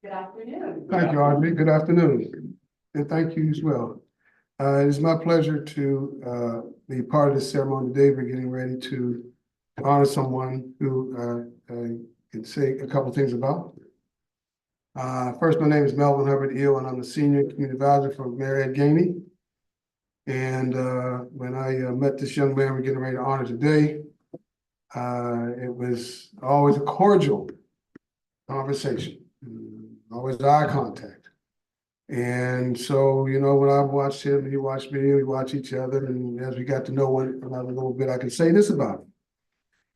Good afternoon. Thank you, Audrey. Good afternoon. And thank you as well. It is my pleasure to be part of this ceremony today. We're getting ready to honor someone who I can say a couple things about. First, my name is Melvin Hubbard Eel, and I'm the Senior Community Advisor for Mayor Ed Gainey. And when I met this young man we're getting ready to honor today, it was always a cordial conversation, always eye contact. And so, you know, when I watched him, he watched me, we watched each other, and as we got to know one another a little bit, I can say this about him.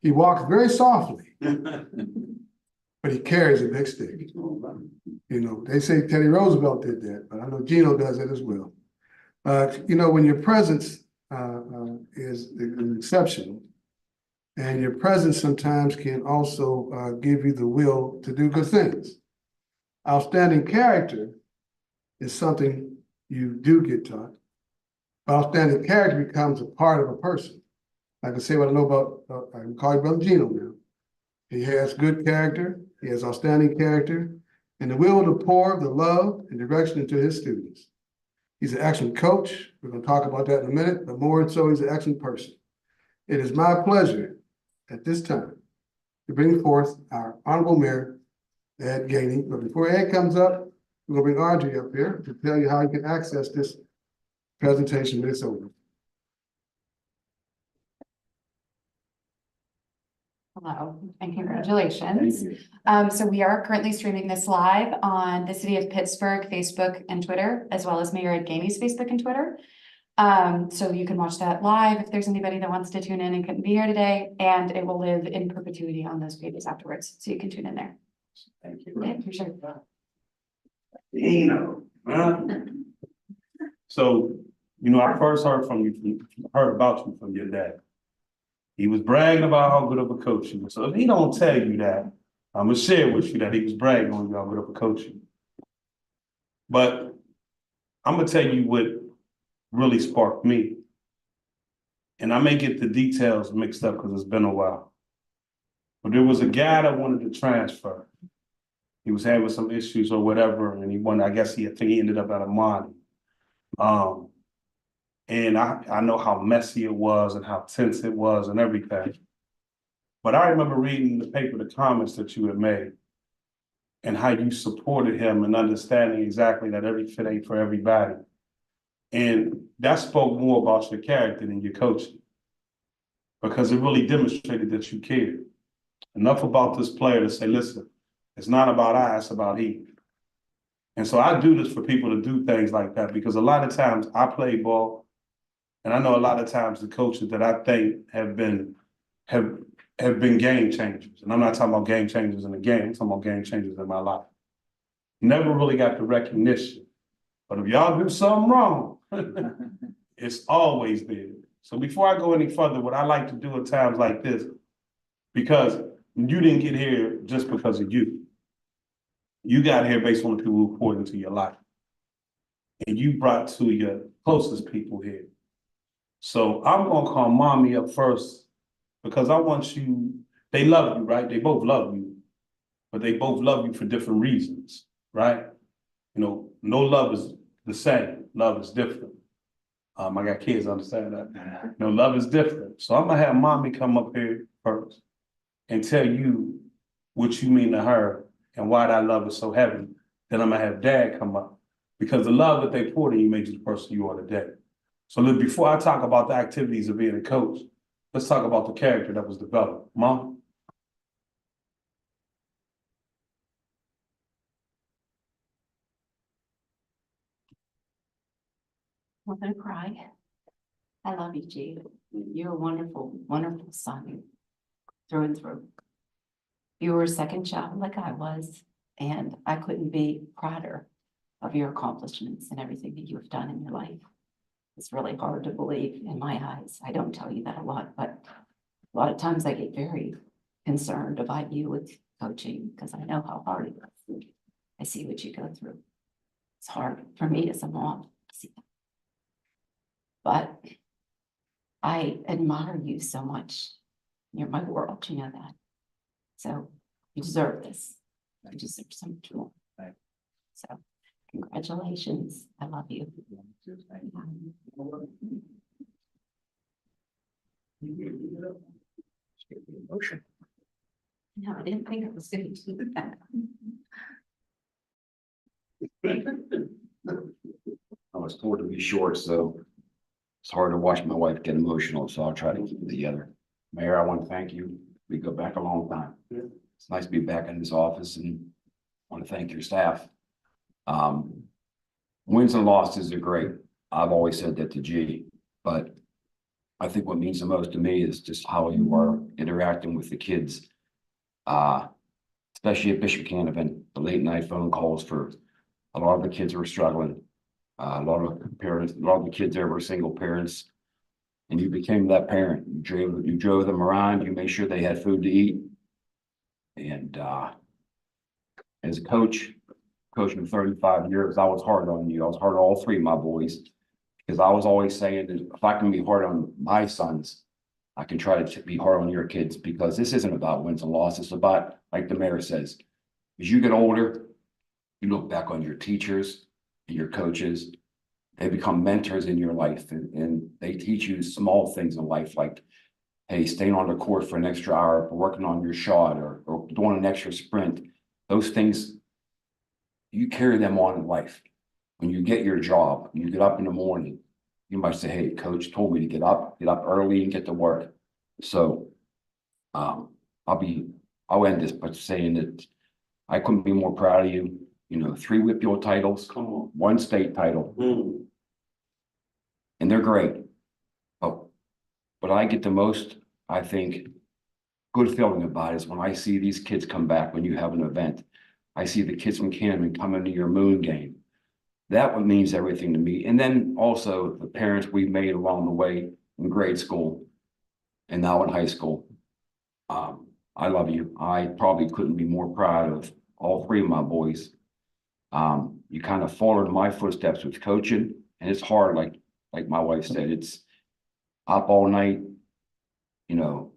He walks very softly, but he carries a big stick. You know, they say Teddy Roosevelt did that, but I know Gino does it as well. You know, when your presence is exceptional, and your presence sometimes can also give you the will to do good things. Outstanding character is something you do get taught. Outstanding character becomes a part of a person. I can say what I know about, I can call you Brother Gino now. He has good character, he has outstanding character, and the will to pour the love and direction into his students. He's an excellent coach. We're going to talk about that in a minute, but more so, he's an excellent person. It is my pleasure at this time to bring forth our Honorable Mayor, Ed Gainey. But before Ed comes up, we're going to bring Audrey up here to tell you how you can access this presentation when it's over. Hello and congratulations. So we are currently streaming this live on the City of Pittsburgh Facebook and Twitter, as well as Mayor Ed Gainey's Facebook and Twitter. So you can watch that live if there's anybody that wants to tune in and couldn't be here today, and it will live in perpetuity on those pages afterwards, so you can tune in there. Thank you. Yeah, for sure. Gino. So, you know, I first heard about you from your dad. He was bragging about how good of a coach you were. So if he don't tell you that, I'm gonna share with you that he was bragging on you how good of a coach you were. But I'm gonna tell you what really sparked me. And I may get the details mixed up because it's been a while. But there was a guy that wanted to transfer. He was having some issues or whatever, and he wanted, I think he ended up at a Monty. And I know how messy it was and how tense it was and everything. But I remember reading in the paper the comments that you had made and how you supported him and understanding exactly that every fit ain't for everybody. And that spoke more about your character than your coaching, because it really demonstrated that you cared enough about this player to say, listen, it's not about I, it's about he. And so I do this for people to do things like that, because a lot of times I play ball, and I know a lot of times the coaches that I think have been game changers. And I'm not talking about game changers in the game, I'm talking about game changers in my life. Never really got the recognition. But if y'all do something wrong, it's always there. So before I go any further, what I like to do at times like this, because you didn't get here just because of you. You got here based on the people who poured into your life. And you brought to your closest people here. So I'm gonna call mommy up first, because I want you, they love you, right? They both love you, but they both love you for different reasons, right? You know, no love is the same, love is different. I got kids understand that. No, love is different. So I'm gonna have mommy come up here first and tell you what you mean to her and why that love is so heavy. Then I'm gonna have dad come up, because the love that they poured in you made you the person you are today. So look, before I talk about the activities of being a coach, let's talk about the character that was developed. Mom? I'm gonna cry. I love you, G. You're a wonderful, wonderful son, through and through. You were a second child like I was, and I couldn't be prouder of your accomplishments and everything that you have done in your life. It's really hard to believe in my eyes. I don't tell you that a lot, but a lot of times I get very concerned about you with coaching, because I know how hard it is. I see what you go through. It's hard for me as a mom to see that. But I admire you so much. You're my world, you know that. So you deserve this. You deserve so much more. congratulations. I love you. Motion. No, I didn't think it was going to do that. I was told to be short, so it's hard to watch my wife get emotional, so I'll try to keep it together. Mayor, I want to thank you. We go back a long time. It's nice to be back in this office and want to thank your staff. Wins and losses are great. I've always said that to G, but I think what means the most to me is just how you are interacting with the kids. Especially at Bishop Canavan, the late night phone calls for a lot of the kids who were struggling. A lot of parents, a lot of the kids there were single parents. And you became that parent. You drove them around, you made sure they had food to eat. And as a coach, coaching 35 years, I was hard on you. I was hard on all three of my boys. Because I was always saying that if I can be hard on my sons, I can try to be hard on your kids, because this isn't about wins and losses. It's about, like the mayor says, as you get older, you look back on your teachers and your coaches. They become mentors in your life, and they teach you small things in life, like, hey, staying on the court for an extra hour, working on your shot, or doing an extra sprint. Those things, you carry them on in life. When you get your job, you get up in the morning, you might say, hey, coach told me to get up early and get to work. So I'll end this by saying that I couldn't be more proud of you. You know, 3 Whitfield titles, 1 state title. And they're great. But I get the most, I think, good feeling about it is when I see these kids come back when you have an event. I see the kids from Canton come into your moon game. That one means everything to me. And then also the parents we've made along the way in grade school and now in high school. I love you. I probably couldn't be more proud of all 3 of my boys. You kind of followed my footsteps with coaching, and it's hard, like my wife said, it's up all night, you know,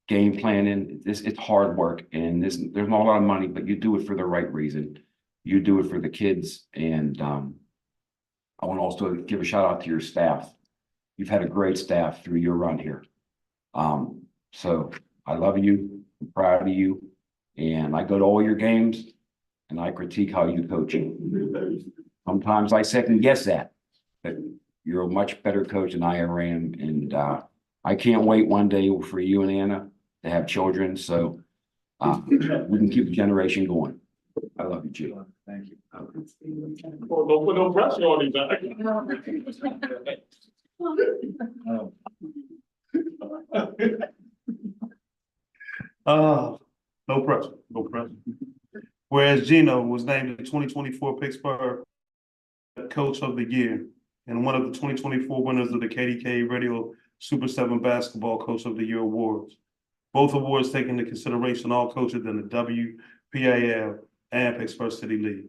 game planning. It's hard work, and there's not a lot of money, but you do it for the right reason. You do it for the kids. And I want to also give a shout out to your staff. You've had a great staff through your run here. So I love you. I'm proud of you. And I go to all your games and I critique how you coach. Sometimes I second guess that, but you're a much better coach than I ever am. And I can't wait one day for you and Anna to have children. So we can keep the generation going. I love you, Jim. Thank you. Well, don't put no pressure on him, back. No pressure, no pressure. Whereas Gino was named the 2024 Pittsburgh Coach of the Year and one of the 2024 winners of the KDK Radio Super 7 Basketball Coach of the Year Awards. Both awards taking into consideration all coaches in the WPAL and Pittsburgh City League.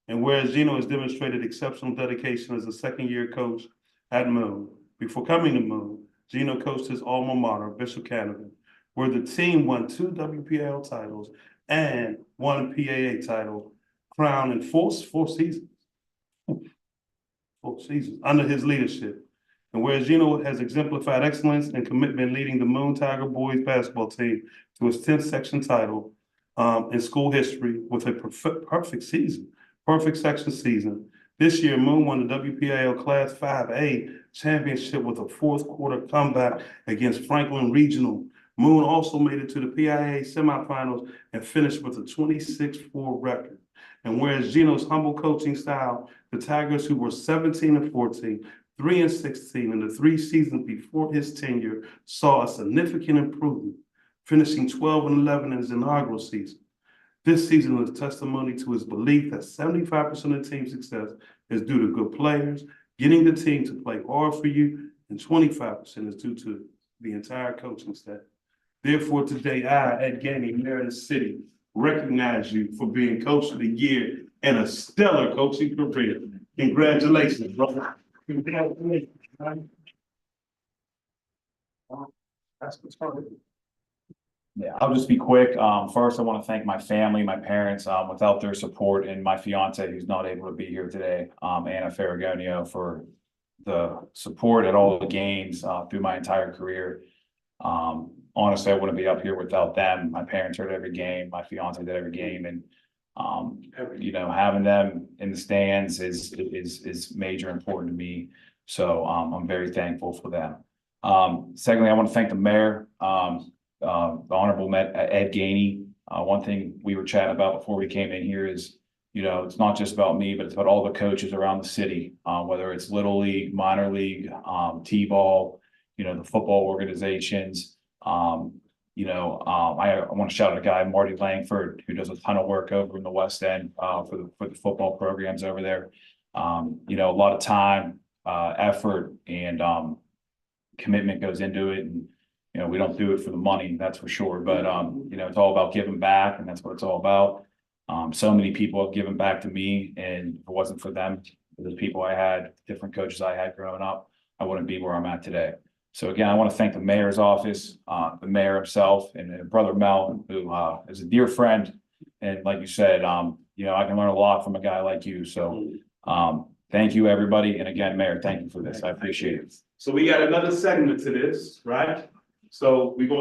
And whereas Gino has demonstrated exceptional dedication as a second-year coach at Moon, before coming to Moon, Gino coached his alma mater, Bishop Canavan, where the team won 2 WPAL titles and 1 PAA title, crowned in 4 seasons. 4 seasons under his leadership. And whereas Gino has exemplified excellence and commitment leading the Moon Tiger boys basketball team to its 10th section title in school history with a perfect section season. This year, Moon won the WPAL Class 5A championship with a 4th quarter comeback against Franklin Regional. Moon also made it to the PIA semifinals and finished with a 26-4 record. And whereas Gino's humble coaching style, the Tigers, who were 17-14, 3-16 in the 3 seasons before his tenure, saw a significant improvement, finishing 12-11 in his inaugural season. This season was a testimony to his belief that 75% of team success is due to good players, getting the team to play hard for you, and 25% is due to the entire coaching staff. Therefore, today, I, Ed Gainey, Mayor of the City, recognize you for being Coach of the Year and a stellar coaching career. Congratulations, brother. Congratulations. That's what's hard. Yeah, I'll just be quick. First, I want to thank my family, my parents, without their support, and my fiance who's not able to be here today, Anna Ferragonio, for the support at all the games, through my entire career. Honestly, I wouldn't be up here without them. My parents are at every game, my fiance did every game, and having them in the stands is major important to me. So, I'm very thankful for them. Secondly, I want to thank the mayor, the Honorable Ed Gainey. One thing we were chatting about before we came in here is, it's not just about me, but it's about all the coaches around the city, whether it's Little League, minor league, T-ball, the football organizations. I want to shout out a guy, Marty Langford, who does a ton of work over in the West End, for the football programs over there. A lot of time, effort and, commitment goes into it, and we don't do it for the money, that's for sure, but it's all about giving back, and that's what it's all about. So many people have given back to me, and if it wasn't for them, the people I had, different coaches I had growing up, I wouldn't be where I'm at today. So again, I want to thank the mayor's office, the mayor himself, and brother Mel, who is a dear friend, and like you said, I can learn a lot from a guy like you. So thank you, everybody, and again, Mayor, thank you for this. I appreciate it. So we got another segment to this, right? So we go